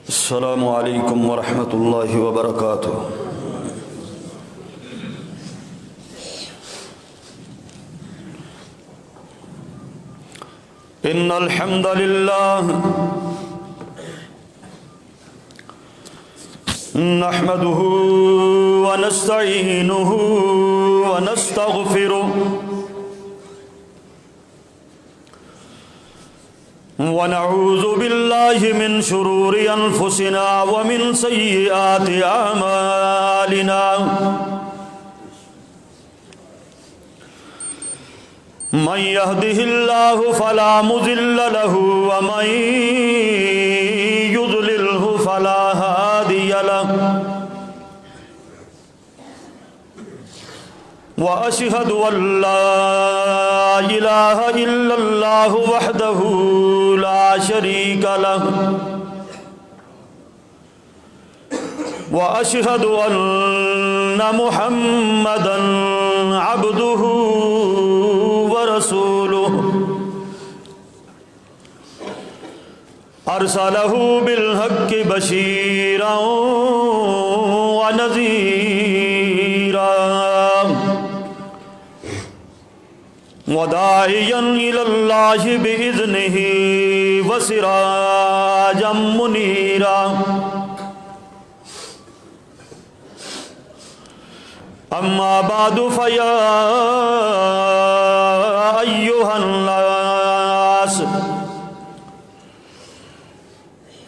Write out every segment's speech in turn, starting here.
السلام علیکم ورحمۃ اللہ وبرکاتہ۔ ان الحمد للہ نحمده ونستعینه ونستغفره ونعوذ باللہ من شرور انفسنا ومن سیئات اعمالنا، من يهده الله فلا مضل له ومن يضلله فلا هادي له، وأشهد أن لا إله إلا الله وحده لا شريك له، وأشهد أن محمدًا عبده ورسوله، أرسله بالحق بشيرا ونذيرا وداعيا إلى الله بإذنه وسراجا منيرا، أما بعد فيا أيها الناس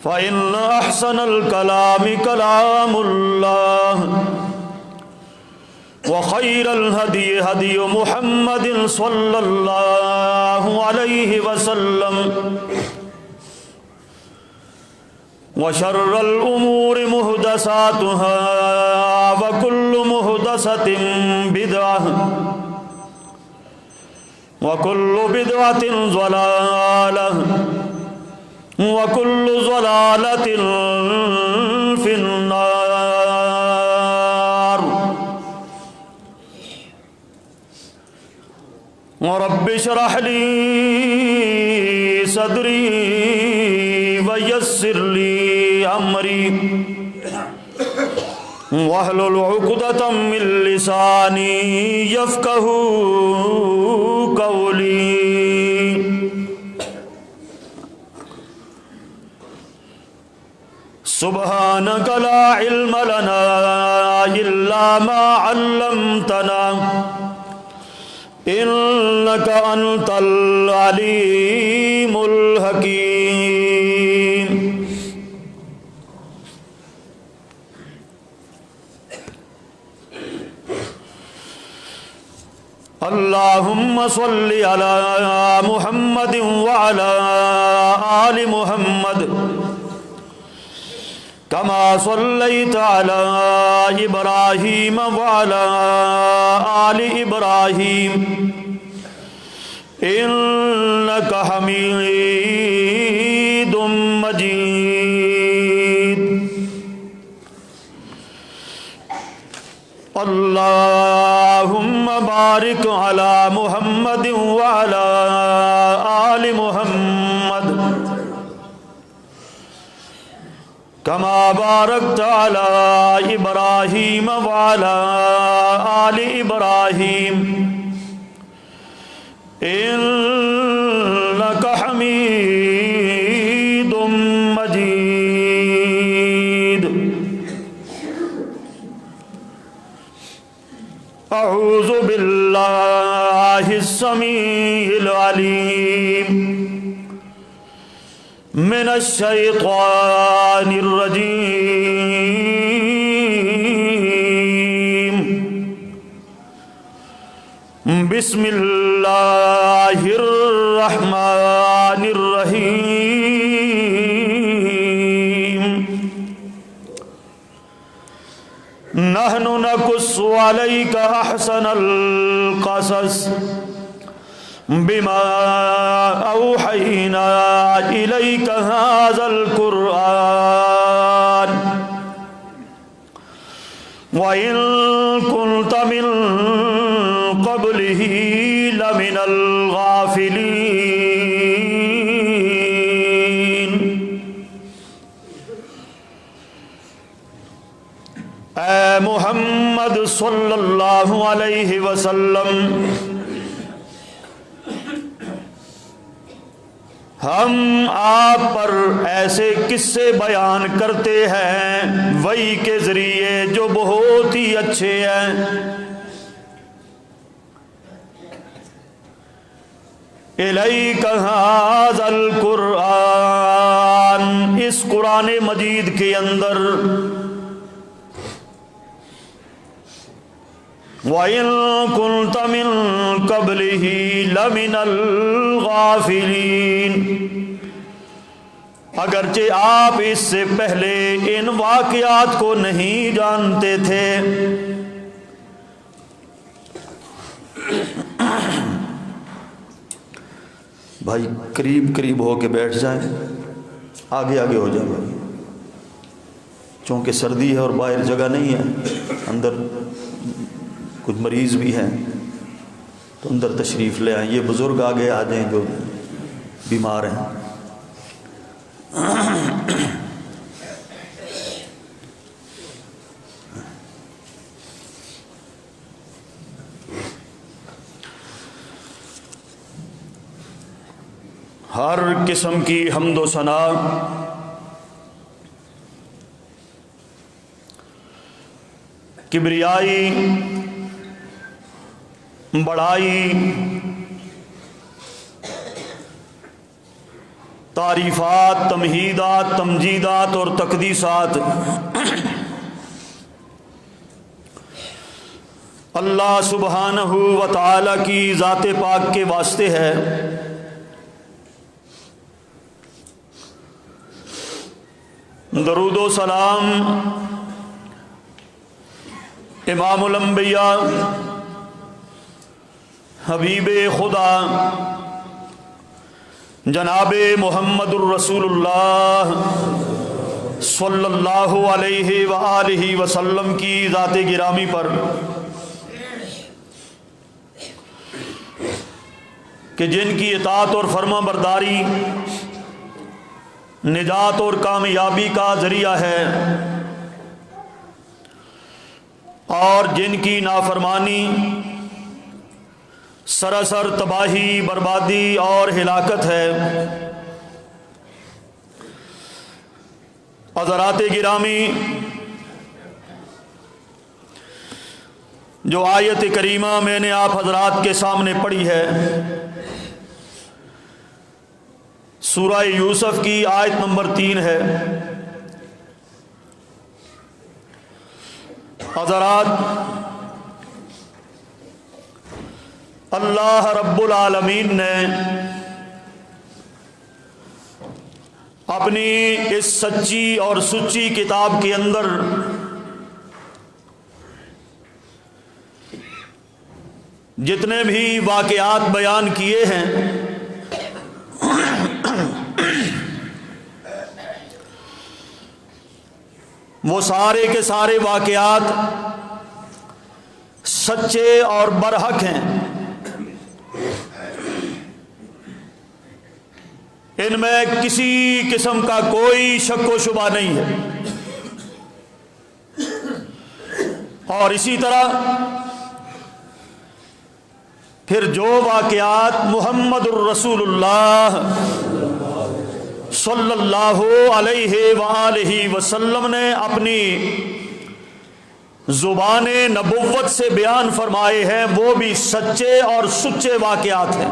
فإن أحسن الكلام كلام الله، وخير الهدي هدي محمد صلى الله عليه وسلم، وشر الأمور محدثاتها وكل محدثة بدعة وكل بدعة ضلالة وكل ضلالة في النار۔ رب اشرح لي صدري ويسر لي أمري واحلل عقدة من لساني يفقهوا قولي۔ سبحانك لا علم لنا إلا ما علمتنا إنك أنت العليم الحكيم۔ اللهم صل على محمد وعلى آل محمد كما صليت على إبراهيم وعلى آل إبراهيم إنك حميد مجيد۔ اللهم بارك على محمد وعلى آل محمد كما باركت على إبراهيم وعلى آل إبراهيم إنك حميد مجيد۔ أعوذ بالله السميع العليم من الشيطان الرجيم، بسم الله الرحمن الرحيم۔ نحن نقص عليك أحسن القصص بما أوحينا إليك هذا القرآن وإن كنت من قبله لمن الغافلين۔ اے محمد صلی اللہ علیہ وسلم، ہم آپ پر ایسے قصے بیان کرتے ہیں وحی کے ذریعے جو بہت ہی اچھے ہیں۔ الیک ھذا القرآن، اس قرآن مجید کے اندر، وَإِن كُنتَ مِن قَبْلِهِ لَمِنَ الْغَافِلِينَ، اگرچہ آپ اس سے پہلے ان واقعات کو نہیں جانتے تھے۔ بھائی قریب قریب ہو کے بیٹھ جائیں، آگے آگے ہو جائیں بھائی، چونکہ سردی ہے اور باہر جگہ نہیں ہے، اندر کچھ مریض بھی ہیں تو اندر تشریف لے آئیں۔ یہ بزرگ آگے آ جائیں جو بیمار ہیں۔ ہر قسم کی حمد و ثنا کبریائی، بڑائی، تعریفات، تمہیدات، تمجیدات اور تقدیسات اللہ سبحانہ و تعالی کی ذات پاک کے واسطے ہے۔ درود و سلام امام الانبیاء، حبیب خدا، جناب محمد الرسول اللہ صلی اللہ علیہ وآلہ وسلم کی ذات گرامی پر، کہ جن کی اطاعت اور فرما برداری نجات اور کامیابی کا ذریعہ ہے، اور جن کی نافرمانی سراسر تباہی، بربادی اور ہلاکت ہے۔ حضرات گرامی، جو آیت کریمہ میں نے آپ حضرات کے سامنے پڑھی ہے، سورہ یوسف کی آیت نمبر 3 ہے۔ حضرات، اللہ رب العالمین نے اپنی اس سچی اور سچی کتاب کے اندر جتنے بھی واقعات بیان کیے ہیں، وہ سارے کے سارے واقعات سچے اور برحق ہیں۔ ان میں کسی قسم کا کوئی شک و شبہ نہیں ہے۔ اور اسی طرح پھر جو واقعات محمد الرسول اللہ صلی اللہ علیہ وآلہ وسلم نے اپنی زبان نبوت سے بیان فرمائے ہیں، وہ بھی سچے اور سچے واقعات ہیں۔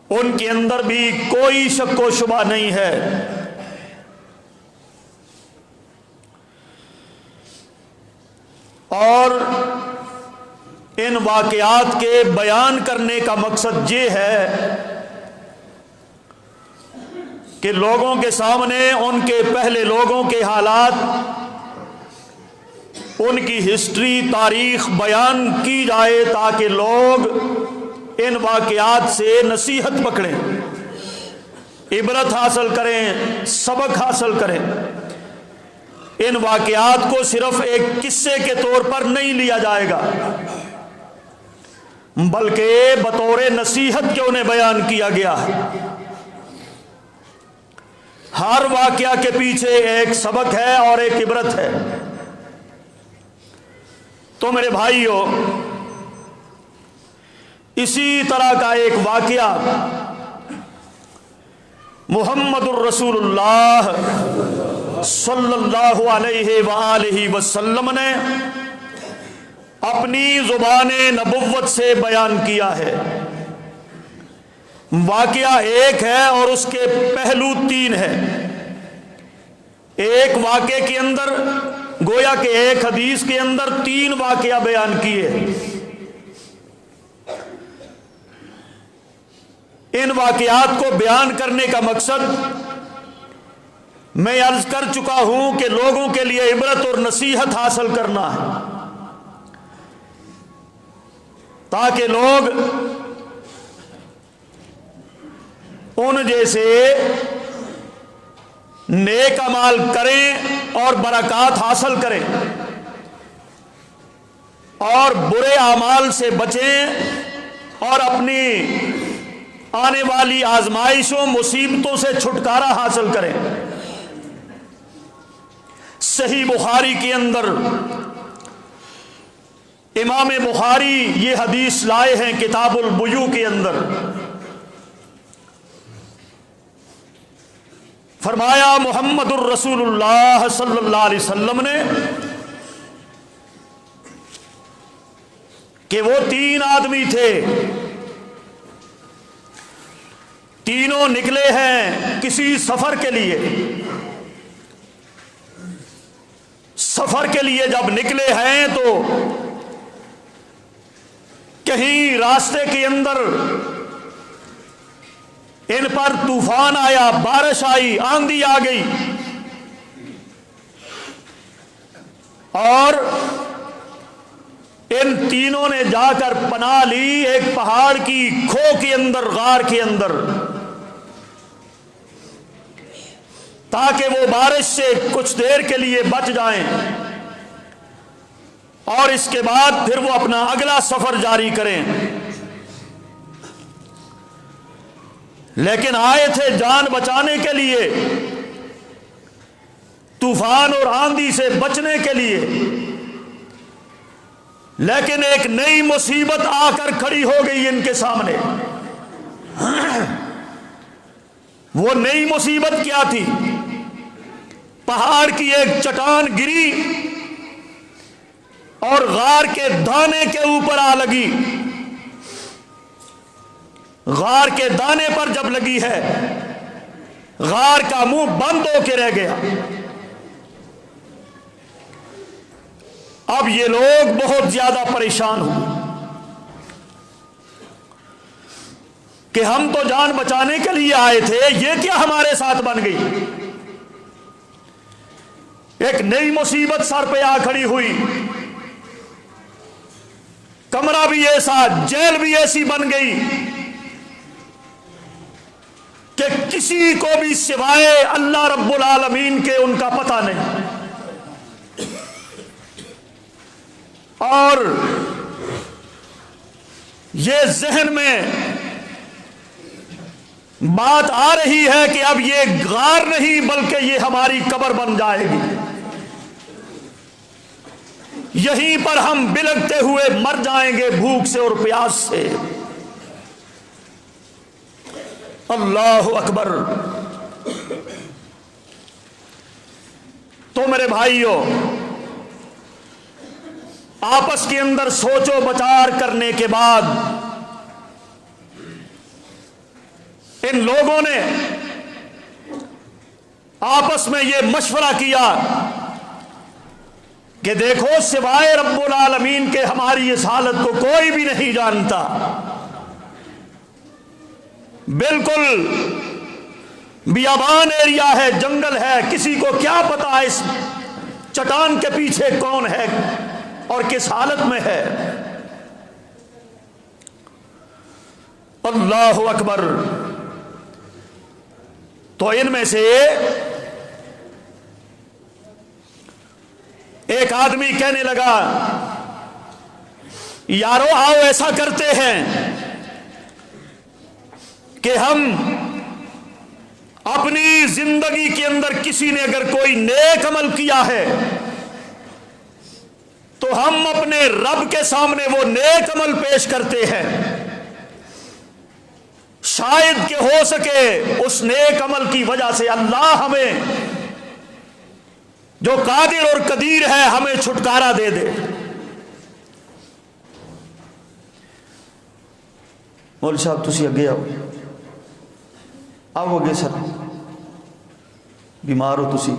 ان کے اندر بھی کوئی شک و شبہ نہیں ہے۔ اور ان واقعات کے بیان کرنے کا مقصد یہ ہے کہ لوگوں کے سامنے ان کے پہلے لوگوں کے حالات، ان کی ہسٹری، تاریخ بیان کی جائے، تاکہ لوگ ان واقعات سے نصیحت پکڑیں، عبرت حاصل کریں، سبق حاصل کریں۔ ان واقعات کو صرف ایک قصے کے طور پر نہیں لیا جائے گا، بلکہ بطور نصیحت کے انہیں بیان کیا گیا ہے۔ ہر واقعہ کے پیچھے ایک سبق ہے اور ایک عبرت ہے۔ تو میرے بھائیو، اسی طرح کا ایک واقعہ محمد الرسول اللہ صلی اللہ علیہ وآلہ وسلم نے اپنی زبان نبوت سے بیان کیا ہے۔ واقعہ ایک ہے اور اس کے پہلو تین ہیں۔ ایک واقعے کے اندر گویا کہ ایک حدیث کے اندر تین واقعہ بیان کیے۔ ان واقعات کو بیان کرنے کا مقصد میں عرض کر چکا ہوں کہ لوگوں کے لیے عبرت اور نصیحت حاصل کرنا ہے، تاکہ لوگ ان جیسے نیک اعمال کریں اور برکات حاصل کریں، اور برے اعمال سے بچیں اور اپنی آنے والی آزمائشوں مصیبتوں سے چھٹکارا حاصل کریں۔ صحیح بخاری کے اندر امام بخاری یہ حدیث لائے ہیں کتاب البیوع کے اندر۔ فرمایا محمد الرسول اللہ صلی اللہ علیہ وسلم نے کہ وہ تین آدمی تھے، تینوں نکلے ہیں کسی سفر کے لیے۔ سفر کے لیے جب نکلے ہیں تو کہیں راستے کے اندر ان پر طوفان آیا، بارش آئی، آندھی آ گئی، اور ان تینوں نے جا کر پناہ لی ایک پہاڑ کی کھو کے اندر، غار کے اندر، تاکہ وہ بارش سے کچھ دیر کے لیے بچ جائیں اور اس کے بعد پھر وہ اپنا اگلا سفر جاری کریں۔ لیکن آئے تھے جان بچانے کے لیے، طوفان اور آندھی سے بچنے کے لیے، لیکن ایک نئی مصیبت آ کر کھڑی ہو گئی ان کے سامنے۔ وہ نئی مصیبت کیا تھی؟ پہاڑ کی ایک چٹان گری اور غار کے دانے کے اوپر آ لگی۔ غار کے دانے پر جب لگی ہے، غار کا منہ بند ہو کے رہ گیا۔ اب یہ لوگ بہت زیادہ پریشان ہوئے کہ ہم تو جان بچانے کے لیے آئے تھے، یہ کیا ہمارے ساتھ بن گئی؟ ایک نئی مصیبت سر پہ آ کھڑی ہوئی، کمرہ بھی ایسا، جیل بھی ایسی بن گئی کہ کسی کو بھی سوائے اللہ رب العالمین کے ان کا پتہ نہیں۔ اور یہ ذہن میں بات آ رہی ہے کہ اب یہ غار نہیں بلکہ یہ ہماری قبر بن جائے گی، یہیں پر ہم بلکتے ہوئے مر جائیں گے بھوک سے اور پیاس سے۔ اللہ اکبر۔ تو میرے بھائیوں، آپس کے اندر سوچ و بچار کرنے کے بعد ان لوگوں نے آپس میں یہ مشورہ کیا کہ دیکھو، سوائے رب العالمین کے ہماری اس حالت کو کوئی بھی نہیں جانتا۔ بالکل بیابان ایریا ہے، جنگل ہے، کسی کو کیا پتا اس چٹان کے پیچھے کون ہے اور کس حالت میں ہے۔ اللہ اکبر۔ تو ان میں سے ایک آدمی کہنے لگا، یارو آؤ ایسا کرتے ہیں کہ ہم اپنی زندگی کے اندر کسی نے اگر کوئی نیک عمل کیا ہے تو ہم اپنے رب کے سامنے وہ نیک عمل پیش کرتے ہیں، شاید کہ ہو سکے اس نیک عمل کی وجہ سے اللہ ہمیں جو قادر اور قدیر ہے ہمیں چھٹکارا دے دے۔ مول صاحب تسی اگے آؤ، آؤ اگے سر، بیمار ہو تسی۔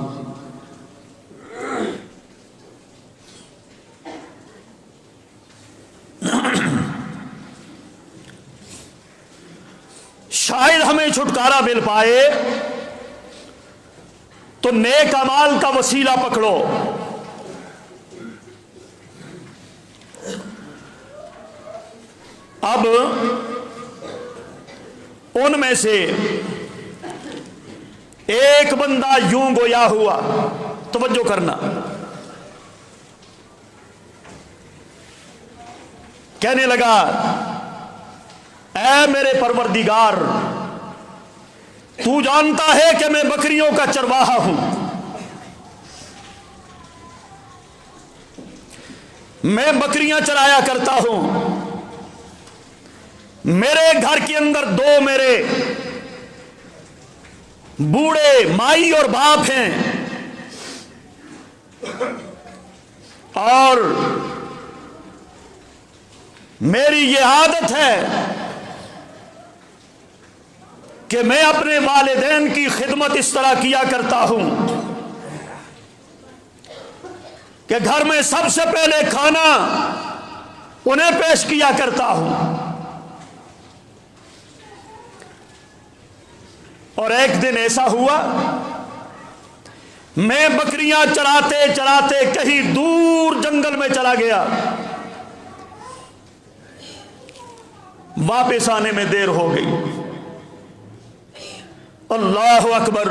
شاید ہمیں چھٹکارا مل پائے تو نیک اعمال کا وسیلہ پکڑو۔ اب ان میں سے ایک بندہ یوں گویا ہوا، توجہ کرنا، کہنے لگا اے میرے پروردگار، تو جانتا ہے کہ میں بکریوں کا چرواہا ہوں، میں بکریاں چرایا کرتا ہوں، میرے گھر کے اندر دو میرے بوڑھے مائی اور باپ ہیں، اور میری یہ عادت ہے کہ میں اپنے والدین کی خدمت اس طرح کیا کرتا ہوں کہ گھر میں سب سے پہلے کھانا انہیں پیش کیا کرتا ہوں، اور ایک دن ایسا ہوا میں بکریاں چراتے چراتے کہیں دور جنگل میں چلا گیا، واپس آنے میں دیر ہو گئی۔ اللہ اکبر،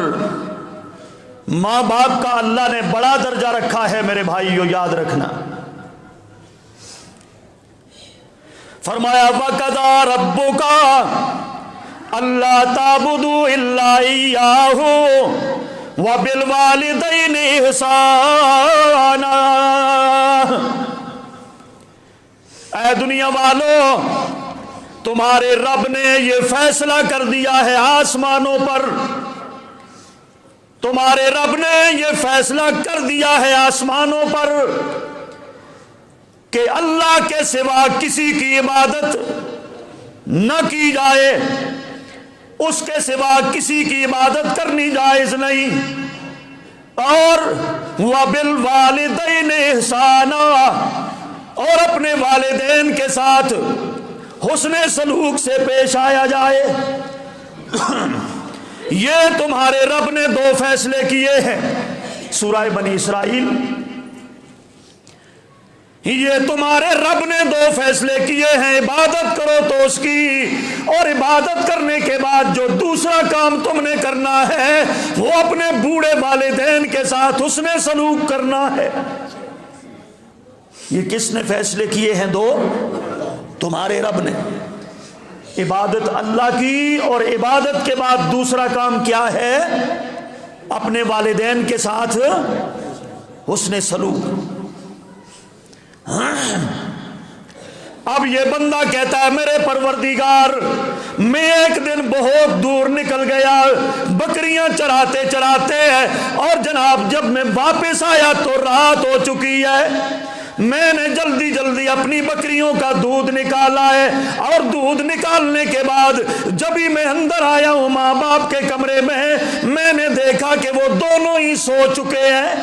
ماں باپ کا اللہ نے بڑا درجہ رکھا ہے میرے بھائیو، یاد رکھنا۔ فرمایا وَقَضَىٰ رَبُّكَ أَلَّا تَعْبُدُوا إِلَّا إِيَّاهُ وَبِالْوَالِدَيْنِ إِحْسَانًا۔ اے دنیا والو، تمہارے رب نے یہ فیصلہ کر دیا ہے آسمانوں پر، تمہارے رب نے یہ فیصلہ کر دیا ہے آسمانوں پر کہ اللہ کے سوا کسی کی عبادت نہ کی جائے، اس کے سوا کسی کی عبادت کرنی جائز نہیں، اور وَبِالْوَالِدَيْنِ إِحْسَانًا، اور اپنے والدین کے ساتھ حسن سلوک سے پیش آیا جائے۔ یہ تمہارے رب نے دو فیصلے کیے ہیں، سورہ بنی اسرائیل، یہ تمہارے رب نے دو فیصلے کیے ہیں، عبادت کرو تو اس کی، اور عبادت کرنے کے بعد جو دوسرا کام تم نے کرنا ہے وہ اپنے بوڑھے والدین کے ساتھ حسن سلوک کرنا ہے۔ یہ کس نے فیصلے کیے ہیں؟ دو، تمہارے رب نے۔ عبادت اللہ کی، اور عبادت کے بعد دوسرا کام کیا ہے؟ اپنے والدین کے ساتھ حسن سلوک۔ اب یہ بندہ کہتا ہے میرے پروردگار، میں ایک دن بہت دور نکل گیا بکریاں چراتے چراتے، اور جناب جب میں واپس آیا تو رات ہو چکی ہے، میں نے جلدی جلدی اپنی بکریوں کا دودھ نکالا ہے، اور دودھ نکالنے کے بعد جب ہی میں اندر آیا ہوں ماں باپ کے کمرے میں نے دیکھا کہ وہ دونوں ہی سو چکے ہیں،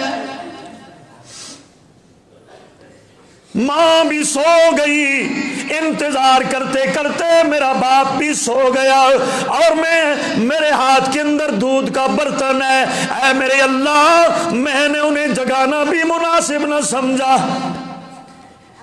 ماں بھی سو گئی، انتظار کرتے کرتے میرا باپ بھی سو گیا، اور میرے ہاتھ کے اندر دودھ کا برتن ہے، اے میرے اللہ، میں نے انہیں جگانا بھی مناسب نہ سمجھا،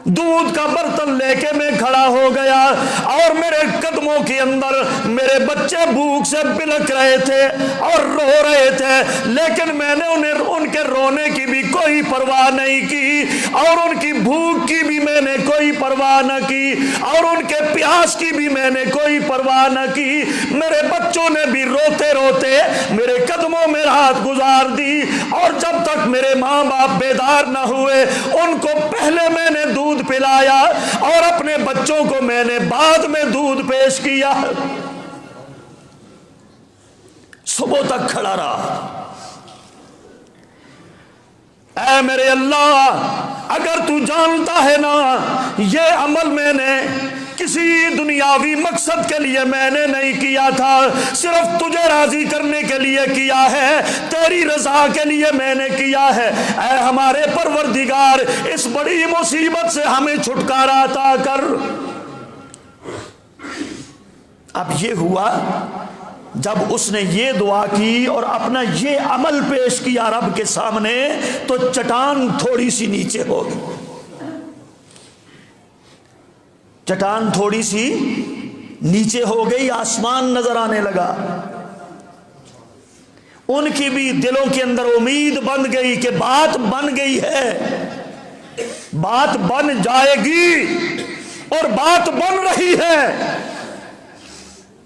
دودھ کا برتن لے کے میں کھڑا ہو گیا، اور میرے قدموں کے اندر میرے بچے بھوک سے بلک رہے تھے اور رو رہے تھے، لیکن میں نے انہیں ان کے کے رونے کی بھی کوئی پرواہ نہیں کی اور ان کی بھوک کی بھی میں نے کوئی پرواہ نہ کی اور ان کے پیاس کی بھی میں نے کوئی پرواہ نہ کی. میرے بچوں نے بھی روتے روتے میرے قدموں میں رات گزار دی اور جب تک میرے ماں باپ بیدار نہ ہوئے ان کو پہلے میں نے دودھ پلایا اور اپنے بچوں کو میں نے بعد میں دودھ پیش کیا. صبح تک کھڑا رہا. اے میرے اللہ اگر تو جانتا ہے نا یہ عمل میں نے کسی دنیاوی مقصد کے لیے میں نے نہیں کیا تھا, صرف تجھے راضی کرنے کے لیے کیا ہے, تیری رضا کے لیے میں نے کیا ہے. اے ہمارے پروردگار اس بڑی مصیبت سے ہمیں چھٹکارا عطا کر. اب یہ ہوا جب اس نے یہ دعا کی اور اپنا یہ عمل پیش کیا رب کے سامنے تو چٹان تھوڑی سی نیچے ہو گئی. چٹان تھوڑی سی نیچے ہو گئی, آسمان نظر آنے لگا. ان کی بھی دلوں کے اندر امید بن گئی کہ بات بن گئی ہے, بات بن جائے گی اور بات بن رہی ہے.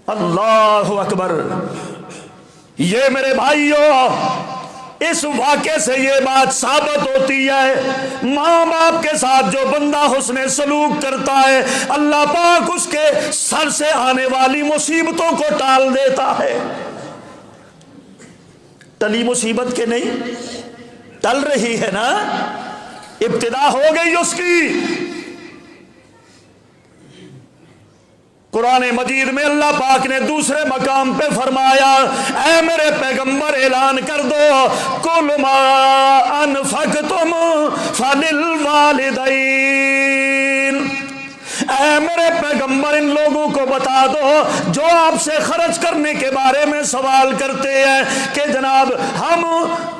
اللہ اکبر. یہ میرے بھائیوں اس واقعے سے یہ بات ثابت ہوتی ہے ماں باپ کے ساتھ جو بندہ حسن سلوک کرتا ہے اللہ پاک اس کے سر سے آنے والی مصیبتوں کو ٹال دیتا ہے. ٹلی مصیبت کے نہیں ٹل رہی ہے نا, ابتدا ہو گئی اس کی. قرآن مجید میں اللہ پاک نے دوسرے مقام پہ فرمایا اے میرے پیغمبر اعلان کر دو کل ما انفقتم فللوالدین. اے میرے پیغمبر ان لوگوں کو بتا دو جو آپ سے خرچ کرنے کے بارے میں سوال کرتے ہیں کہ جناب ہم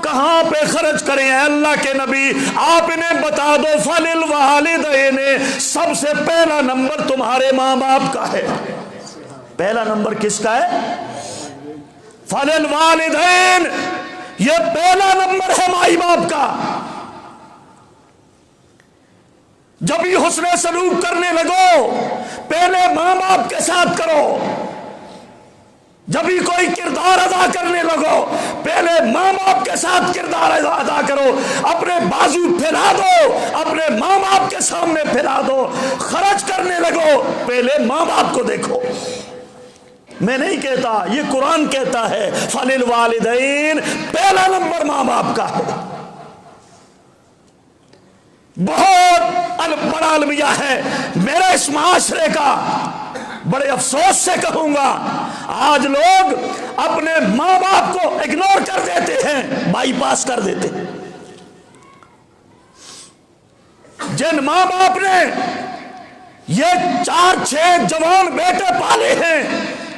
کہاں پہ خرچ کریں. ہیں اللہ کے نبی آپ انہیں بتا دو فللوالدین, سب سے پہلا نمبر تمہارے ماں باپ کا ہے. پہلا نمبر کس کا ہے؟ فللوالدین. یہ پہلا نمبر ہے مائی باپ کا. جب بھی حسن سلوک کرنے لگو پہلے ماں باپ کے ساتھ کرو. جب بھی کوئی کردار ادا کرنے لگو پہلے ماں باپ کے ساتھ کردار ادا کرو. اپنے بازو پھیلا دو, اپنے ماں باپ کے سامنے پھیلا دو. خرچ کرنے لگو پہلے ماں باپ کو دیکھو. میں نہیں کہتا, یہ قرآن کہتا ہے فللوالدین, پہلا نمبر ماں باپ کا ہے. بہت بڑا المیہ ہے میرے اس معاشرے کا. بڑے افسوس سے کہوں گا آج لوگ اپنے ماں باپ کو اگنور کر دیتے ہیں, بائی پاس کر دیتے ہیں. جن ماں باپ نے یہ 4-6 جوان بیٹے پالے ہیں,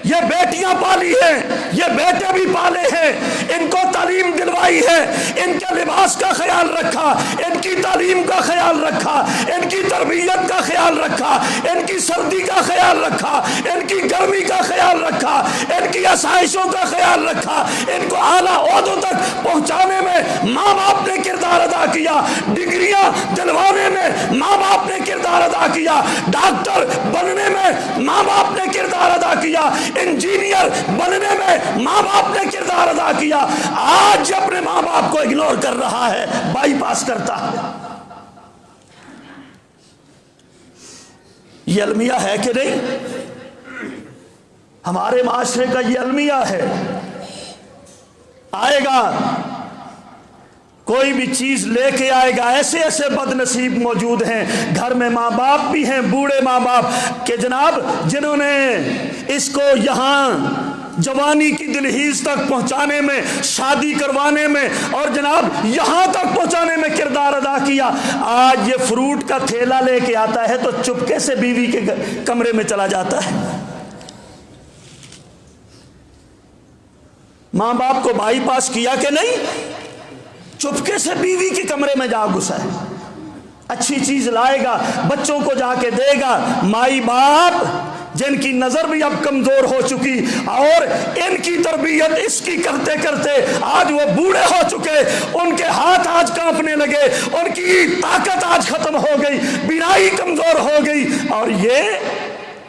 یہ بیٹیاں پالی ہیں, یہ بیٹے بھی پالے ہیں, ان کو تعلیم دلوائی ہے, ان کے لباس کا خیال رکھا, ان کی تعلیم کا خیال رکھا, ان کی تربیت کا خیال رکھا, ان کی سردی کا خیال رکھا, ان کی گرمی کا خیال رکھا, ان کی آسائشوں کا خیال رکھا, ان کو اعلیٰ عہدوں تک پہنچانے میں ماں باپ نے کردار ادا کیا. ڈگریاں دلوانے میں ماں باپ نے کردار ادا کیا. ڈاکٹر بننے میں ماں باپ نے کردار ادا کیا. انجینئر بننے میں ماں باپ نے کردار ادا کیا. آج اپنے ماں باپ کو اگنور کر رہا ہے, بائی پاس کرتا ہے. یہ المیہ ہے کہ نہیں؟ ہمارے معاشرے کا یہ المیہ ہے. آئے گا کوئی بھی چیز لے کے آئے گا, ایسے ایسے بد نصیب موجود ہیں گھر میں ماں باپ بھی ہیں, بوڑھے ماں باپ کہ جناب جنہوں نے اس کو یہاں جوانی کی دلہیز تک پہنچانے میں, شادی کروانے میں اور جناب یہاں تک پہنچانے میں کردار ادا کیا. آج یہ فروٹ کا تھیلا لے کے آتا ہے تو چپکے سے بیوی کے کمرے میں چلا جاتا ہے. ماں باپ کو بائی پاس کیا کہ نہیں؟ چپکے سے بیوی کے کمرے میں جا گھسا ہے. اچھی چیز لائے گا, بچوں کو جا کے دے گا. مائی باپ جن کی نظر بھی اب کمزور ہو چکی اور ان کی تربیت اس کی کرتے کرتے آج وہ بوڑھے ہو چکے، ان کے ہاتھ آج کانپنے لگے، ان کی طاقت آج ختم ہو گئی، بینائی کمزور ہو گئی، اور یہ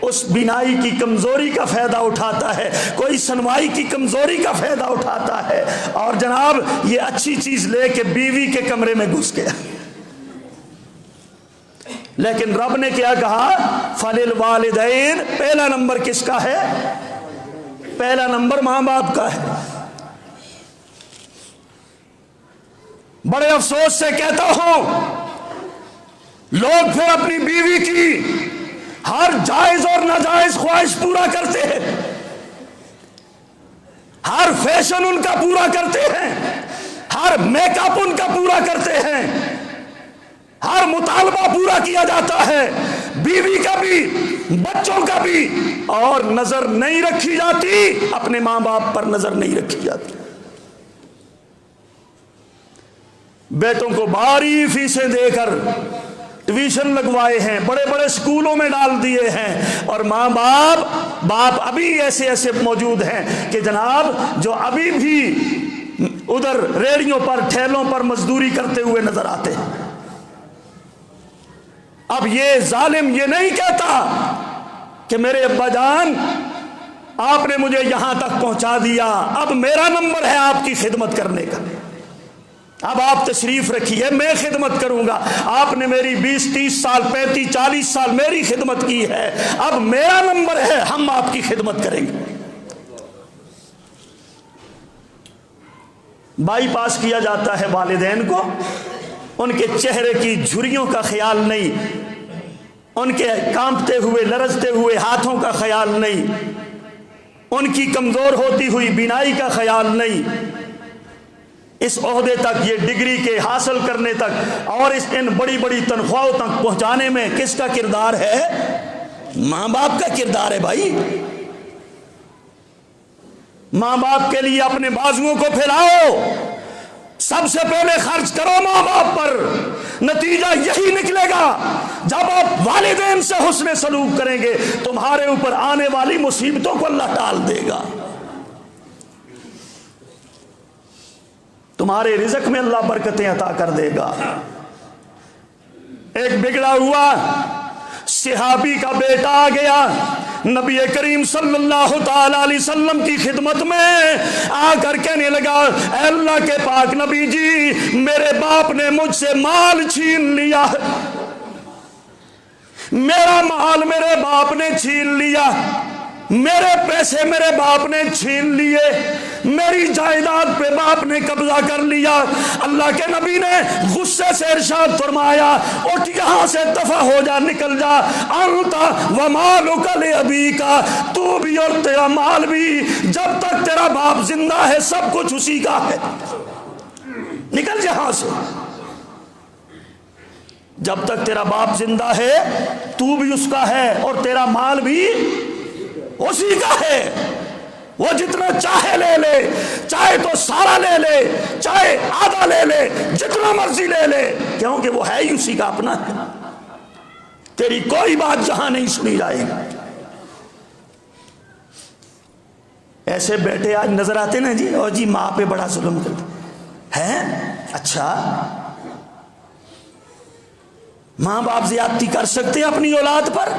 اس بینائی کی کمزوری کا فائدہ اٹھاتا ہے، کوئی سنوائی کی کمزوری کا فائدہ اٹھاتا ہے، اور جناب یہ اچھی چیز لے کے بیوی کے کمرے میں گھس گیا۔ لیکن رب نے کیا کہا؟ فَلِلْوَالِدَيْنِ، پہلا نمبر کس کا ہے؟ پہلا نمبر ماں باپ کا ہے۔ بڑے افسوس سے کہتا ہوں، لوگ پھر اپنی بیوی کی ہر جائز اور ناجائز خواہش پورا کرتے ہیں، ہر فیشن ان کا پورا کرتے ہیں، ہر میک اپ ان کا پورا کرتے ہیں، ہر مطالبہ پورا کیا جاتا ہے، بیوی کا بھی بچوں کا بھی، اور نظر نہیں رکھی جاتی، اپنے ماں باپ پر نظر نہیں رکھی جاتی۔ بیٹوں کو بھاری فیسیں دے کر ٹیوشن لگوائے ہیں، بڑے بڑے سکولوں میں ڈال دیے ہیں، اور ماں باپ ابھی ایسے ایسے موجود ہیں کہ جناب جو ابھی بھی ادھر ریڑیوں پر ٹھیلوں پر مزدوری کرتے ہوئے نظر آتے ہیں۔ اب یہ ظالم یہ نہیں کہتا کہ میرے ابا جان آپ نے مجھے یہاں تک پہنچا دیا، اب میرا نمبر ہے آپ کی خدمت کرنے کا، اب آپ تشریف رکھیے میں خدمت کروں گا، آپ نے میری 20-30 سال 35-40 سال میری خدمت کی ہے، اب میرا نمبر ہے، ہم آپ کی خدمت کریں گے۔ بائی پاس کیا جاتا ہے والدین کو، ان کے چہرے کی جھریوں کا خیال نہیں، ان کے کانپتے ہوئے لرزتے ہوئے ہاتھوں کا خیال نہیں، ان کی کمزور ہوتی ہوئی بینائی کا خیال نہیں۔ اس عہدے تک، یہ ڈگری کے حاصل کرنے تک اور ان بڑی بڑی تنخواہوں تک پہنچانے میں کس کا کردار ہے؟ ماں باپ کا کردار ہے بھائی۔ ماں باپ کے لیے اپنے بازوؤں کو پھیلاؤ، سب سے پہلے خرچ کرو ماں باپ پر، نتیجہ یہی نکلے گا۔ جب آپ والدین سے حسن سلوک کریں گے تمہارے اوپر آنے والی مصیبتوں کو اللہ ٹال دے گا، تمہارے رزق میں اللہ برکتیں عطا کر دے گا۔ ایک بگڑا ہوا صحابی کا بیٹا آ گیا نبی کریم صلی اللہ تعالی علیہ وسلم کی خدمت میں، آ کر کہنے لگا اے اللہ کے پاک نبی جی، میرے باپ نے مجھ سے مال چھین لیا، میرا مال میرے باپ نے چھین لیا، میرے پیسے میرے باپ نے چھین لیے، میری جائیداد پہ باپ نے قبضہ کر لیا۔ اللہ کے نبی نے غصے سے ارشاد فرمایا اٹھ یہاں سے دفع ہو جا، نکل جا، انت ومالک لابیک، تو بھی اور تیرا مال بھی، جب تک تیرا باپ زندہ ہے سب کچھ اسی کا ہے، نکل یہاں سے، جب تک تیرا باپ زندہ ہے تو بھی اس کا ہے اور تیرا مال بھی اسی کا ہے، وہ جتنا چاہے لے لے، چاہے تو سارا لے لے، چاہے آدھا لے لے، جتنا مرضی لے لے، کیونکہ وہ ہے ہی اسی کا اپنا ہے، تیری کوئی بات جہاں نہیں سنی جائے گی۔ ایسے بیٹے آج نظر آتے نا جی، اور جی ماں پہ بڑا ظلم کرتے ہیں، اچھا ماں باپ زیادتی کر سکتے ہیں اپنی اولاد پر؟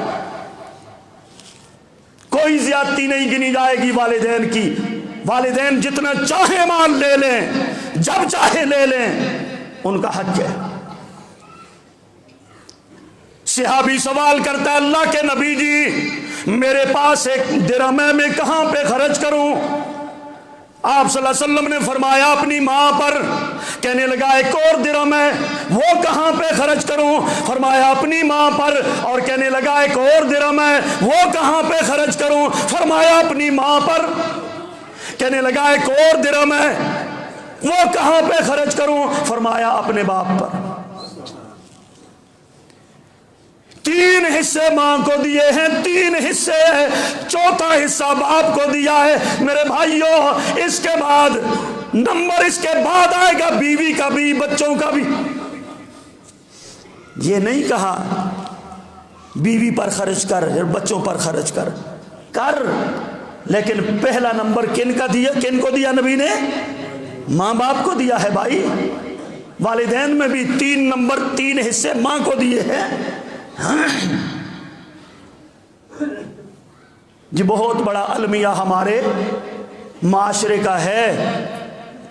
کوئی زیادتی نہیں گنی جائے گی والدین کی، والدین جتنا چاہے مال لے لیں، جب چاہے لے لیں، ان کا حق ہے۔ صحابی سوال کرتا ہے اللہ کے نبی جی میرے پاس ایک درہم ہے، میں کہاں پہ خرچ کروں؟ آپ صلی اللہ علیہ وسلم نے فرمایا اپنی ماں پر۔ کہنے لگا ایک اور درہم ہے، وہ کہاں پہ خرچ کروں؟ فرمایا اپنی ماں پر۔ اور کہنے لگا ایک اور درہم ہے، وہ کہاں پہ خرچ کروں؟ فرمایا اپنی ماں پر۔ کہنے لگا ایک اور درہم ہے، وہ کہاں پہ خرچ کروں؟ فرمایا اپنے باپ پر۔ 3 حصے ماں کو دیے ہیں، 3 حصے، چوتھا حصہ باپ کو دیا ہے۔ میرے بھائیوں اس کے بعد نمبر، اس کے بعد آئے گا بیوی کا بھی، بچوں کا بھی۔ یہ نہیں کہا بیوی پر خرچ کر، بچوں پر خرچ کر، لیکن پہلا نمبر کن کو دیا نبی نے؟ ماں باپ کو دیا ہے بھائی۔ والدین میں بھی 3 نمبر 3 حصے ماں کو دیے ہیں۔ یہ بہت بڑا المیہ ہمارے معاشرے کا ہے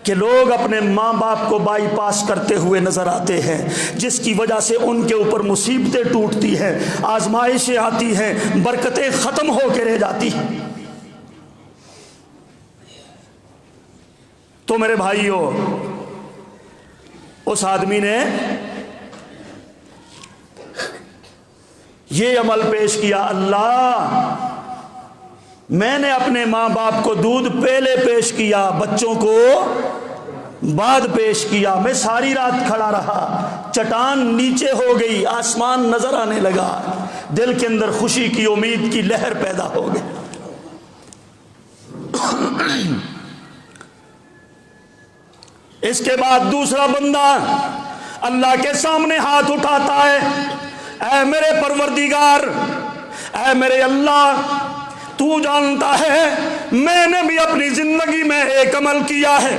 کہ لوگ اپنے ماں باپ کو بائی پاس کرتے ہوئے نظر آتے ہیں، جس کی وجہ سے ان کے اوپر مصیبتیں ٹوٹتی ہیں، آزمائشیں آتی ہیں، برکتیں ختم ہو کے رہ جاتی ہیں۔ تو میرے بھائیوں، اس آدمی نے یہ عمل پیش کیا، اللہ میں نے اپنے ماں باپ کو دودھ پہلے پیش کیا، بچوں کو بعد پیش کیا۔ میں ساری رات کھڑا رہا، چٹان نیچے ہو گئی، آسمان نظر آنے لگا، دل کے اندر خوشی کی امید کی لہر پیدا ہو گئی۔ اس کے بعد دوسرا بندہ اللہ کے سامنے ہاتھ اٹھاتا ہے، اے میرے پروردگار، اے میرے اللہ، تو جانتا ہے میں نے بھی اپنی زندگی میں ایک عمل کیا ہے،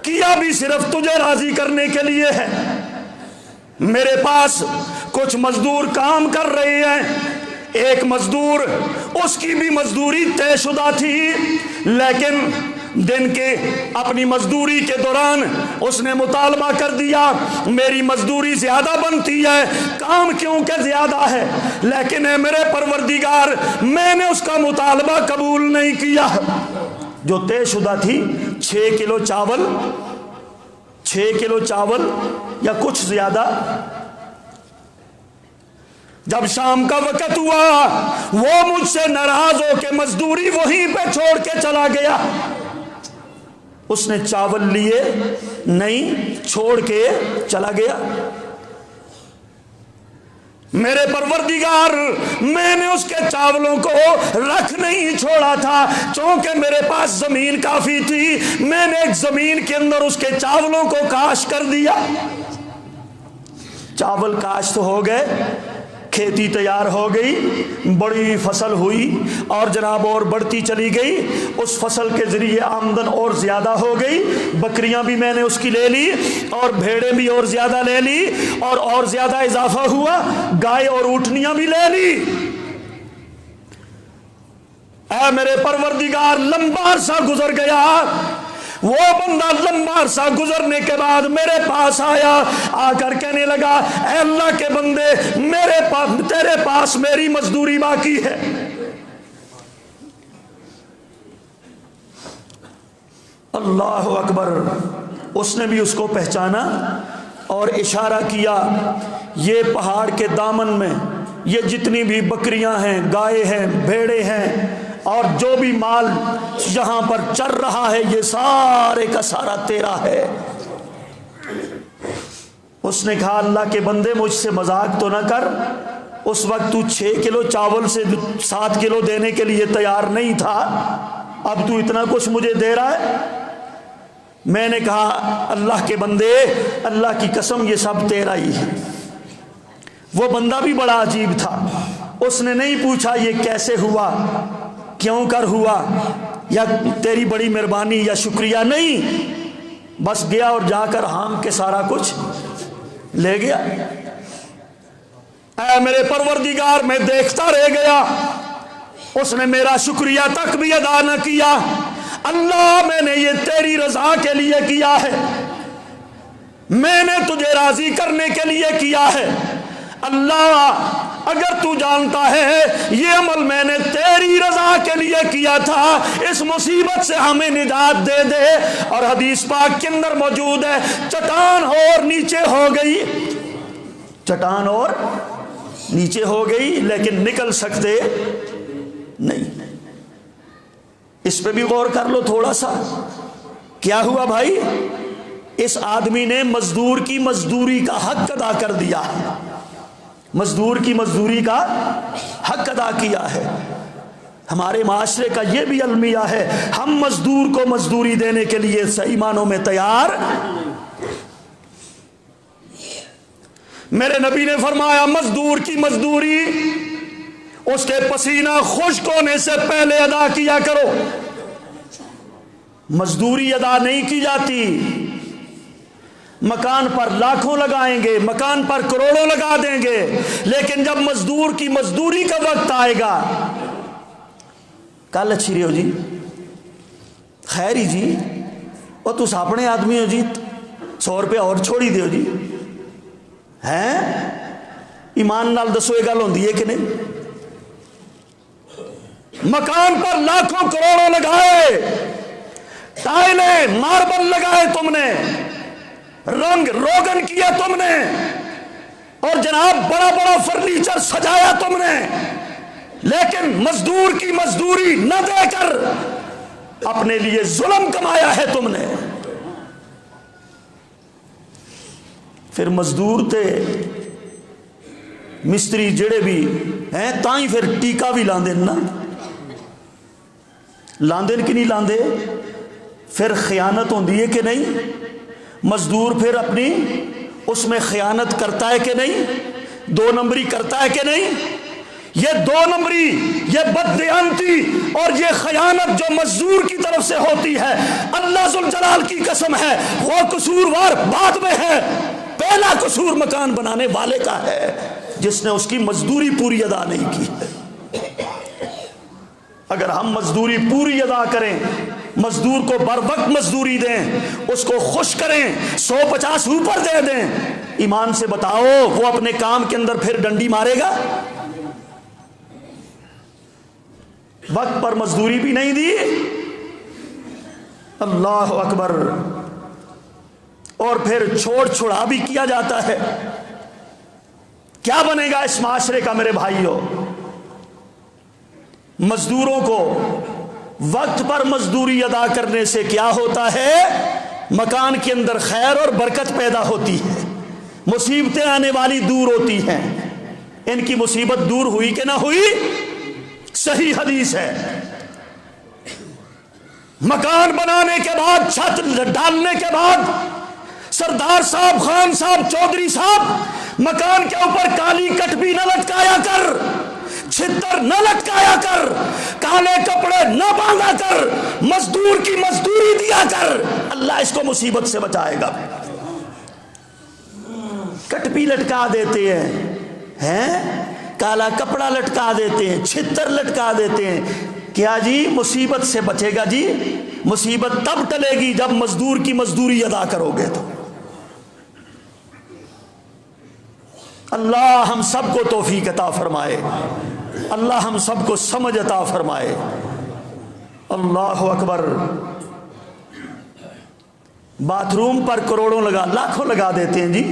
کیا بھی صرف تجھے راضی کرنے کے لیے ہے۔ میرے پاس کچھ مزدور کام کر رہے ہیں، ایک مزدور اس کی بھی مزدوری طے شدہ تھی، لیکن دن کے اپنی مزدوری کے دوران اس نے مطالبہ کر دیا میری مزدوری زیادہ بنتی ہے، کام کیوں کہ زیادہ ہے، لیکن اے میرے پروردگار میں نے اس کا مطالبہ قبول نہیں کیا۔ جو طے شدہ تھی 6 کلو چاول یا کچھ زیادہ۔ جب شام کا وقت ہوا وہ مجھ سے ناراض ہو کے مزدوری وہیں پہ چھوڑ کے چلا گیا۔ اس نے چاول لیے نہیں، چھوڑ کے چلا گیا۔ میرے پروردگار میں نے اس کے چاولوں کو رکھ نہیں چھوڑا تھا، چونکہ میرے پاس زمین کافی تھی، میں نے ایک زمین کے اندر اس کے چاولوں کو کاشت کر دیا۔ چاول کاشت ہو گئے، کھیتی تیار ہو گئی، بڑی فصل ہوئی اور جناب اور بڑھتی چلی گئی، اس فصل کے ذریعے آمدن اور زیادہ ہو گئی، بکریاں بھی میں نے اس کی لے لی اور بھیڑیں بھی اور زیادہ لے لی اور زیادہ اضافہ ہوا، گائے اور اونٹنیاں بھی لے لی۔ اے میرے پروردگار لمبا عرصہ گزر گیا، وہ بندہ لمبا عرصہ گزرنے کے بعد میرے پاس آیا، آ کر کہنے لگا اے اللہ کے بندے تیرے پاس میری مزدوری باقی ہے۔ اللہ اکبر۔ اس نے بھی اس کو پہچانا اور اشارہ کیا، یہ پہاڑ کے دامن میں یہ جتنی بھی بکریاں ہیں، گائے ہیں، بھیڑے ہیں اور جو بھی مال یہاں پر چر رہا ہے، یہ سارے کا سارا تیرا ہے۔ اس نے کہا اللہ کے بندے مجھ سے مذاق تو نہ کر، اس وقت تو 6 کلو چاول سے 7 کلو دینے کے لیے تیار نہیں تھا، اب تو اتنا کچھ مجھے دے رہا ہے۔ میں نے کہا اللہ کے بندے اللہ کی قسم یہ سب تیرا ہی ہے۔ وہ بندہ بھی بڑا عجیب تھا، اس نے نہیں پوچھا یہ کیسے ہوا، کیوں کر ہوا، یا تیری بڑی مہربانی یا شکریہ، نہیں، بس گیا اور جا کر ہام کے سارا کچھ لے گیا۔ اے میرے پروردگار میں دیکھتا رہ گیا، اس نے میرا شکریہ تک بھی ادا نہ کیا۔ اللہ میں نے یہ تیری رضا کے لیے کیا ہے، میں نے تجھے راضی کرنے کے لیے کیا ہے، اللہ اگر تو جانتا ہے یہ عمل میں نے تیری رضا کے لیے کیا تھا، اس مصیبت سے ہمیں نجات دے دے۔ اور حدیث پاک کے اندر موجود ہے چٹان اور نیچے ہو گئی، چٹان اور نیچے ہو گئی لیکن نکل سکتے نہیں۔ اس پہ بھی غور کر لو تھوڑا سا، کیا ہوا بھائی؟ اس آدمی نے مزدور کی مزدوری کا حق ادا کر دیا، مزدور کی مزدوری کا حق ادا کیا ہے۔ ہمارے معاشرے کا یہ بھی المیہ ہے، ہم مزدور کو مزدوری دینے کے لیے صحیح معنوں میں تیار۔ میرے نبی نے فرمایا مزدور کی مزدوری اس کے پسینہ خشک ہونے سے پہلے ادا کیا کرو. مزدوری ادا نہیں کی جاتی. مکان پر لاکھوں لگائیں گے, مکان پر کروڑوں لگا دیں گے, لیکن جب مزدور کی مزدوری کا وقت آئے گا, کل اچھی رہی ہو جی, خیر ہی جی, اور تس اپنے آدمی ہو جی, 100 روپے اور چھوڑی دیو جی, ہیں ایمان نال دسو یہ گل ہوندی ہے کہ نہیں؟ مکان پر لاکھوں کروڑوں لگائے, ٹائلیں ماربل لگائے تم نے, رنگ روگن کیا تم نے, اور جناب بڑا بڑا فرنیچر سجایا تم نے, لیکن مزدور کی مزدوری نہ دے کر اپنے لیے ظلم کمایا ہے تم نے. پھر مزدور تے مستری جڑے بھی ہیں تائیں پھر ٹیکا بھی لاندے نا, لاندے کہ نہیں لاندے؟ پھر خیانت ہوندی ہے کہ نہیں؟ مزدور پھر اپنی اس میں خیانت کرتا ہے کہ نہیں؟ 2 نمبری کرتا ہے کہ نہیں؟ یہ 2 نمبری, یہ بددیانتی اور یہ خیانت جو مزدور کی طرف سے ہوتی ہے, اللہ ذوالجلال کی قسم ہے وہ قصوروار بعد میں ہے. پہلا قصور مکان بنانے والے کا ہے جس نے اس کی مزدوری پوری ادا نہیں کی. اگر ہم مزدوری پوری ادا کریں, مزدور کو بر وقت مزدوری دیں, اس کو خوش کریں, 150 اوپر دے دیں, ایمان سے بتاؤ وہ اپنے کام کے اندر پھر ڈنڈی مارے گا؟ وقت پر مزدوری بھی نہیں دی, اللہ اکبر, اور پھر چھوڑ چھڑا بھی کیا جاتا ہے. کیا بنے گا اس معاشرے کا میرے بھائیوں؟ مزدوروں کو وقت پر مزدوری ادا کرنے سے کیا ہوتا ہے؟ مکان کے اندر خیر اور برکت پیدا ہوتی ہے, مصیبتیں آنے والی دور ہوتی ہیں. ان کی مصیبت دور ہوئی کہ نہ ہوئی؟ صحیح حدیث ہے. مکان بنانے کے بعد, چھت ڈالنے کے بعد, سردار صاحب, خان صاحب, چودھری صاحب, مکان کے اوپر کالی کٹ بھی نہ لٹکایا کر, چھتر نہ لٹکایا کر, کالے کپڑے نہ باندھا کر, مزدور کی مزدوری دیا کر, اللہ اس کو مصیبت سے بچائے گا. کٹ بھی لٹکا دیتے ہیں, کالا کپڑا لٹکا دیتے ہیں, چھتر لٹکا دیتے ہیں, کیا جی مصیبت سے بچے گا جی؟ مصیبت تب ٹلے گی جب مزدور کی مزدوری ادا کرو گے تو. اللہ ہم سب کو توفیق عطا فرمائے, اللہ ہم سب کو سمجھ عطا فرمائے. اللہ اکبر. باتھ روم پر کروڑوں لاکھوں لگا دیتے ہیں جی,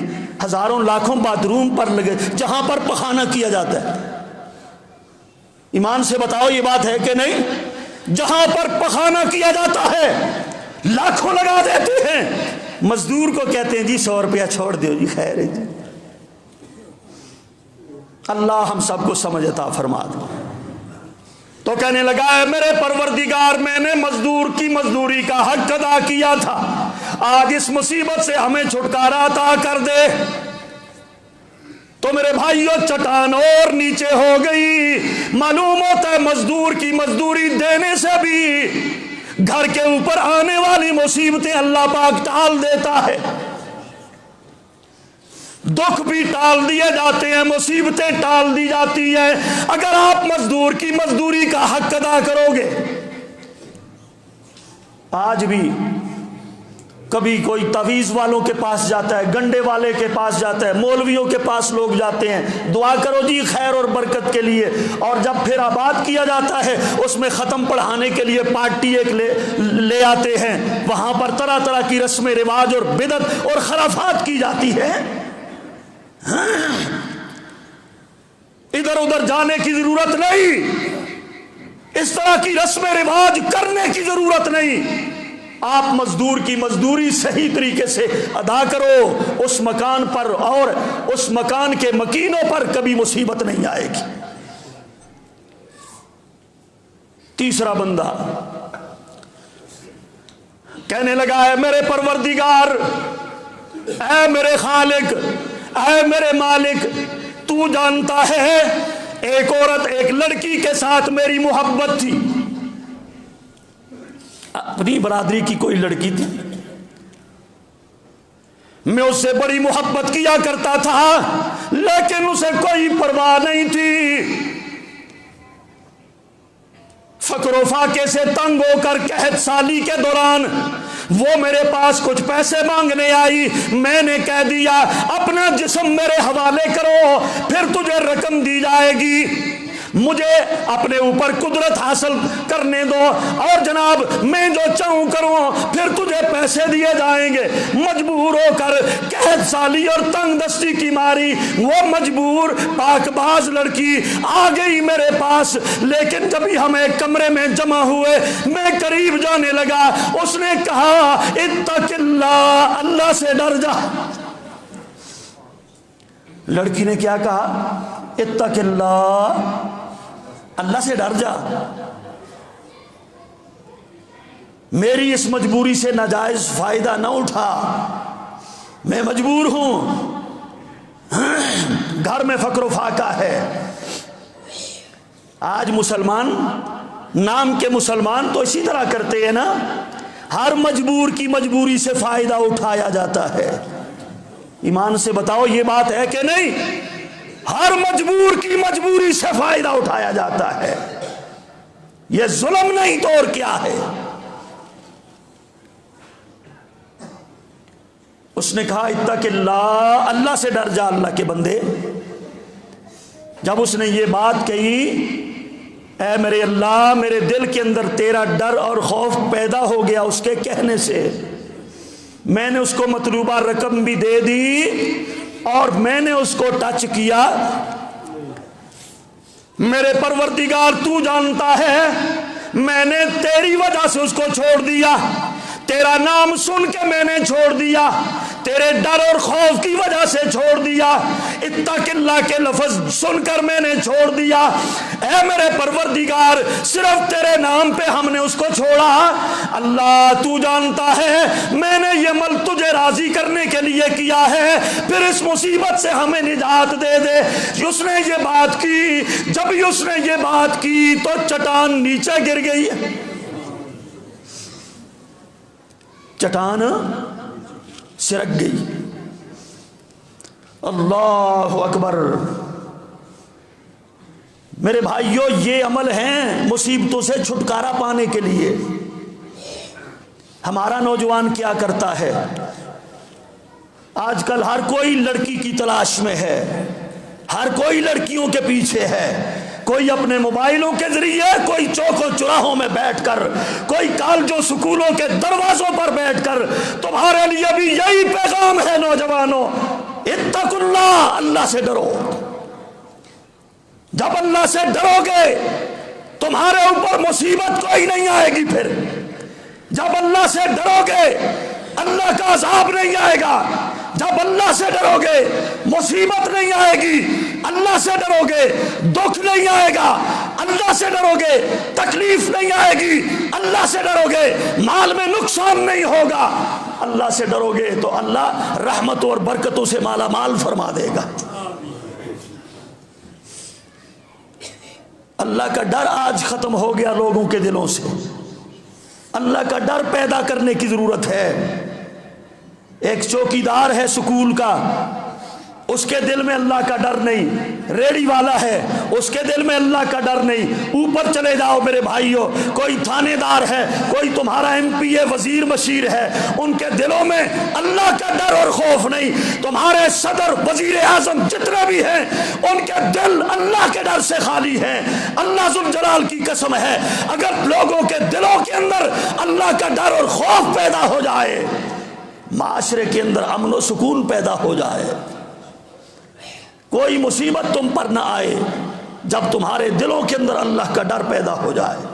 ہزاروں لاکھوں باتھ روم پر لگے جہاں پر پخانہ کیا جاتا ہے. ایمان سے بتاؤ یہ بات ہے کہ نہیں؟ جہاں پر پخانہ کیا جاتا ہے لاکھوں لگا دیتے ہیں, مزدور کو کہتے ہیں جی 100 روپیہ چھوڑ دیو جی, خیر ہے جی. اللہ ہم سب کو سمجھ عطا فرما دے. تو کہنے لگا ہے میرے پروردگار, میں نے مزدور کی مزدوری کا حق ادا کیا تھا, آج اس مصیبت سے ہمیں چھٹکارا عطا کر دے. تو میرے بھائیوں چٹان اور نیچے ہو گئی. معلوم ہوتا ہے مزدور کی مزدوری دینے سے بھی گھر کے اوپر آنے والی مصیبتیں اللہ پاک ٹال دیتا ہے. دکھ بھی ٹال دیے جاتے ہیں, مصیبتیں ٹال دی جاتی ہیں اگر آپ مزدور کی مزدوری کا حق ادا کرو گے. آج بھی کبھی کوئی تعویذ والوں کے پاس جاتا ہے, گنڈے والے کے پاس جاتا ہے, مولویوں کے پاس لوگ جاتے ہیں, دعا کرو جی خیر اور برکت کے لیے, اور جب پھر آباد کیا جاتا ہے اس میں ختم پڑھانے کے لیے پارٹی ایک لے آتے ہیں, وہاں پر طرح طرح کی رسم رواج اور بدعت اور خرافات کی جاتی ہے. ادھر ادھر جانے کی ضرورت نہیں, اس طرح کی رسم رواج کرنے کی ضرورت نہیں. آپ مزدور کی مزدوری صحیح طریقے سے ادا کرو, اس مکان پر اور اس مکان کے مکینوں پر کبھی مصیبت نہیں آئے گی. تیسرا بندہ کہنے لگا ہے میرے پروردگار, اے میرے خالق, اے میرے مالک تو جانتا ہے ایک عورت ایک لڑکی کے ساتھ میری محبت تھی، اپنی برادری کی کوئی لڑکی تھی، میں اس سے بڑی محبت کیا کرتا تھا لیکن اسے کوئی پرواہ نہیں تھی۔ فقر و فاقے سے تنگ ہو کر قحط سالی کے دوران وہ میرے پاس کچھ پیسے مانگنے آئی، میں نے کہہ دیا اپنا جسم میرے حوالے کرو پھر تجھے رقم دی جائے گی، مجھے اپنے اوپر قدرت حاصل کرنے دو اور جناب میں جو چاہوں کروں پھر تجھے پیسے دیے جائیں گے۔ مجبور ہو کر قحط سالی اور تنگ دستی کی ماری وہ مجبور پاک باز لڑکی آ گئی میرے پاس، لیکن جبھی ہم ایک کمرے میں جمع ہوئے میں قریب جانے لگا، اس نے کہا اتق اللہ، اللہ سے ڈر جا۔ لڑکی نے کیا کہا؟ اتق اللہ، اللہ سے ڈر جا۔ میری اس مجبوری سے ناجائز فائدہ نہ اٹھا، میں مجبور ہوں، گھر میں فقر و فاقہ ہے۔ آج مسلمان نام کے مسلمان تو اسی طرح کرتے ہیں نا، ہر مجبور کی مجبوری سے فائدہ اٹھایا جاتا ہے۔ ایمان سے بتاؤ یہ بات ہے کہ نہیں؟ ہر مجبور کی مجبوری سے فائدہ اٹھایا جاتا ہے، یہ ظلم نہیں تو اور کیا ہے؟ اس نے کہا اتق اللہ، اللہ سے ڈر جا اللہ کے بندے۔ جب اس نے یہ بات کہی، اے میرے اللہ میرے دل کے اندر تیرا ڈر اور خوف پیدا ہو گیا اس کے کہنے سے، میں نے اس کو مطلوبہ رقم بھی دے دی اور میں نے اس کو ٹچ کیا۔ میرے پروردگار تو جانتا ہے میں نے تیری وجہ سے اس کو چھوڑ دیا، تیرا نام سن کے میں نے چھوڑ دیا، تیرے ڈر اور خوف کی وجہ سے چھوڑ دیا، اتق اللہ کے لفظ سن کر میں نے چھوڑ دیا۔ اے میرے پروردگار صرف تیرے نام پہ ہم نے اس کو چھوڑا، اللہ تو جانتا ہے میں نے یہ عمل تجھے راضی کرنے کے لیے کیا ہے، پھر اس مصیبت سے ہمیں نجات دے دے۔ اس نے یہ بات کی، جب اس نے یہ بات کی تو چٹان نیچے گر گئی، چٹان سرک گئی۔ اللہ اکبر۔ میرے بھائیوں یہ عمل ہیں مصیبتوں سے چھٹکارا پانے کے لیے۔ ہمارا نوجوان کیا کرتا ہے؟ آج کل ہر کوئی لڑکی کی تلاش میں ہے، ہر کوئی لڑکیوں کے پیچھے ہے، کوئی اپنے موبائلوں کے ذریعے، کوئی چوک و چراہوں میں بیٹھ کر، کوئی کالجوں سکولوں کے دروازوں پر بیٹھ کر۔ تمہارے لیے بھی یہی پیغام ہے نوجوانوں، اتقوا اللہ، اللہ سے ڈرو۔ جب اللہ سے ڈرو گے تمہارے اوپر مصیبت کوئی نہیں آئے گی۔ پھر جب اللہ سے ڈرو گے اللہ کا عذاب نہیں آئے گا، جب اللہ سے ڈرو گے مصیبت نہیں آئے گی، اللہ سے ڈرو گے دکھ نہیں آئے گا، اللہ سے ڈرو گے تکلیف نہیں آئے گی، اللہ سے ڈرو گے مال میں نقصان نہیں ہوگا، اللہ سے ڈرو گے تو اللہ رحمتوں اور برکتوں سے مالا مال فرما دے گا۔ اللہ کا ڈر آج ختم ہو گیا لوگوں کے دلوں سے۔ اللہ کا ڈر پیدا کرنے کی ضرورت ہے۔ ایک چوکیدار ہے سکول کا، اس کے دل میں اللہ کا ڈر نہیں، ریڑی والا ہے اس کے دل میں اللہ کا ڈر نہیں۔ اوپر چلے جاؤ میرے بھائیوں، کوئی تھانے دار ہے، کوئی تمہارا ایم پی ہے، وزیر مشیر ہے، ان کے دلوں میں اللہ کا ڈر اور خوف نہیں۔ تمہارے صدر وزیر اعظم جتنے بھی ہیں ان کے دل اللہ کے ڈر سے خالی ہیں۔ اللہ ذوالجلال کی قسم ہے اگر لوگوں کے دلوں کے اندر اللہ کا ڈر اور خوف پیدا ہو جائے، معاشرے کے اندر امن و سکون پیدا ہو جائے، کوئی مصیبت تم پر نہ آئے، جب تمہارے دلوں کے اندر اللہ کا ڈر پیدا ہو جائے،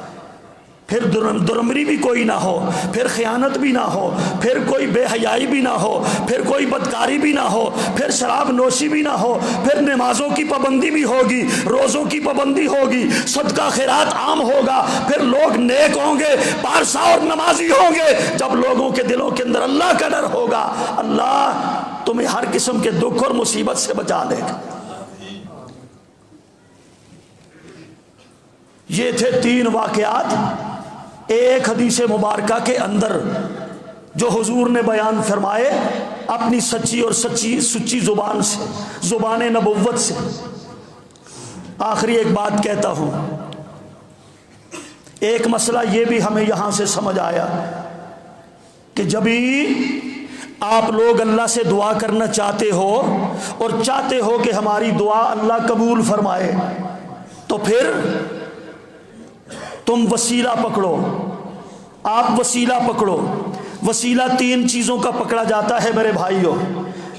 پھر درمری بھی کوئی نہ ہو، پھر خیانت بھی نہ ہو، پھر کوئی بے حیائی بھی نہ ہو، پھر کوئی بدکاری بھی نہ ہو، پھر شراب نوشی بھی نہ ہو، پھر نمازوں کی پابندی بھی ہوگی، روزوں کی پابندی ہوگی، صدقہ خیرات عام ہوگا، پھر لوگ نیک ہوں گے، پارسا اور نمازی ہوں گے۔ جب لوگوں کے دلوں کے اندر اللہ کا ڈر ہوگا، اللہ تمہیں ہر قسم کے دکھ اور مصیبت سے بچا دے گا۔ یہ تھے 3 واقعات ایک حدیث مبارکہ کے اندر جو حضور نے بیان فرمائے اپنی سچی اور سچی زبان سے، زبان نبوت سے۔ آخری ایک بات کہتا ہوں، ایک مسئلہ یہ بھی ہمیں یہاں سے سمجھ آیا کہ جب بھی آپ لوگ اللہ سے دعا کرنا چاہتے ہو اور چاہتے ہو کہ ہماری دعا اللہ قبول فرمائے، تو پھر تم وسیلہ پکڑو۔ آپ وسیلہ پکڑو۔ وسیلہ 3 چیزوں کا پکڑا جاتا ہے میرے بھائیوں۔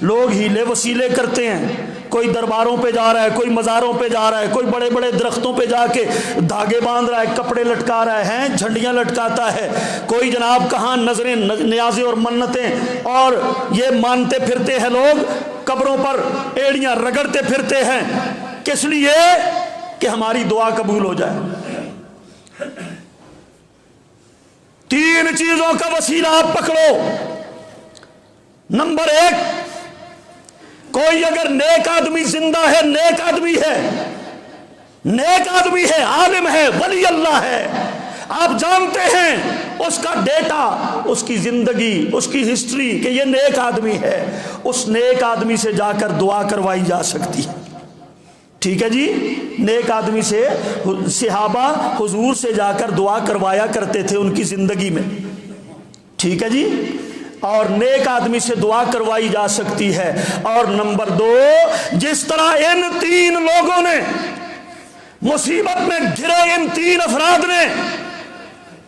لوگ ہیلے وسیلے کرتے ہیں، کوئی درباروں پہ جا رہا ہے، کوئی مزاروں پہ جا رہا ہے، کوئی بڑے بڑے درختوں پہ جا کے دھاگے باندھ رہا ہے، کپڑے لٹکا رہا ہے، جھنڈیاں لٹکاتا ہے، کوئی جناب کہاں نظریں نیازیں اور منتیں اور یہ مانتے پھرتے ہیں، لوگ قبروں پر ایڑیاں رگڑتے پھرتے ہیں، کس لیے؟ کہ ہماری دعا قبول ہو جائے۔ 3 چیزوں کا وسیلہ آپ پکڑو۔ نمبر 1، کوئی اگر نیک آدمی زندہ ہے، نیک آدمی ہے، نیک آدمی ہے، عالم ہے، ولی اللہ ہے، آپ جانتے ہیں اس کا ڈیٹا، اس کی زندگی، اس کی ہسٹری کہ یہ نیک آدمی ہے، اس نیک آدمی سے جا کر دعا کروائی جا سکتی ہے۔ ٹھیک ہے جی؟ نیک آدمی سے صحابہ حضور سے جا کر دعا کروایا کرتے تھے ان کی زندگی میں۔ ٹھیک ہے جی؟ اور نیک آدمی سے دعا کروائی جا سکتی ہے۔ اور نمبر 2، جس طرح ان 3 لوگوں نے مصیبت میں گھرے، ان 3 افراد نے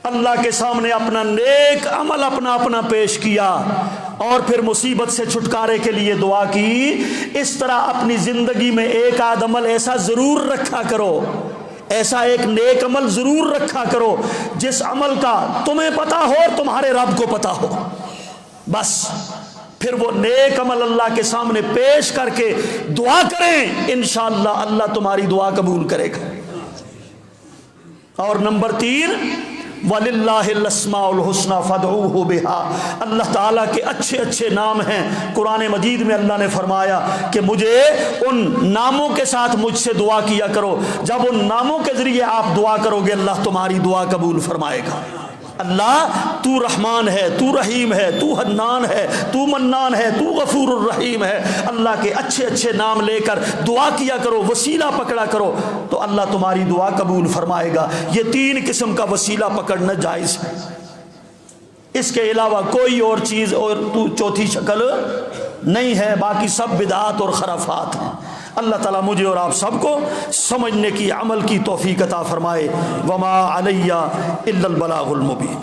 اللہ کے سامنے اپنا نیک عمل اپنا پیش کیا اور پھر مصیبت سے چھٹکارے کے لیے دعا کی، اس طرح اپنی زندگی میں ایک آدھ عمل ایسا ضرور رکھا کرو، ایسا ایک نیک عمل ضرور رکھا کرو جس عمل کا تمہیں پتا ہو اور تمہارے رب کو پتا ہو۔ بس پھر وہ نیک عمل اللہ کے سامنے پیش کر کے دعا کریں، انشاءاللہ اللہ تمہاری دعا قبول کرے گا۔ اور نمبر 3، وَلِلَّهِ الْأَسْمَاءُ الْحُسْنَى فَادْعُوهُ بِهَا، اللہ تعالیٰ کے اچھے اچھے نام ہیں۔ قرآن مجید میں اللہ نے فرمایا کہ مجھے ان ناموں کے ساتھ مجھ سے دعا کیا کرو۔ جب ان ناموں کے ذریعے آپ دعا کرو گے اللہ تمہاری دعا قبول فرمائے گا۔ اللہ تو رحمان ہے، تو رحیم ہے، تو حنان ہے، تو منان ہے، تو غفور الرحیم ہے۔ اللہ کے اچھے اچھے نام لے کر دعا کیا کرو، وسیلہ پکڑا کرو تو اللہ تمہاری دعا قبول فرمائے گا۔ یہ 3 قسم کا وسیلہ پکڑنا جائز ہے، اس کے علاوہ کوئی اور چیز اور چوتھی شکل نہیں ہے، باقی سب بدعات اور خرافات ہیں۔ اللہ تعالیٰ مجھے اور آپ سب کو سمجھنے کی، عمل کی توفیق عطا فرمائے۔ وما علیہ الا البلاغ المبین۔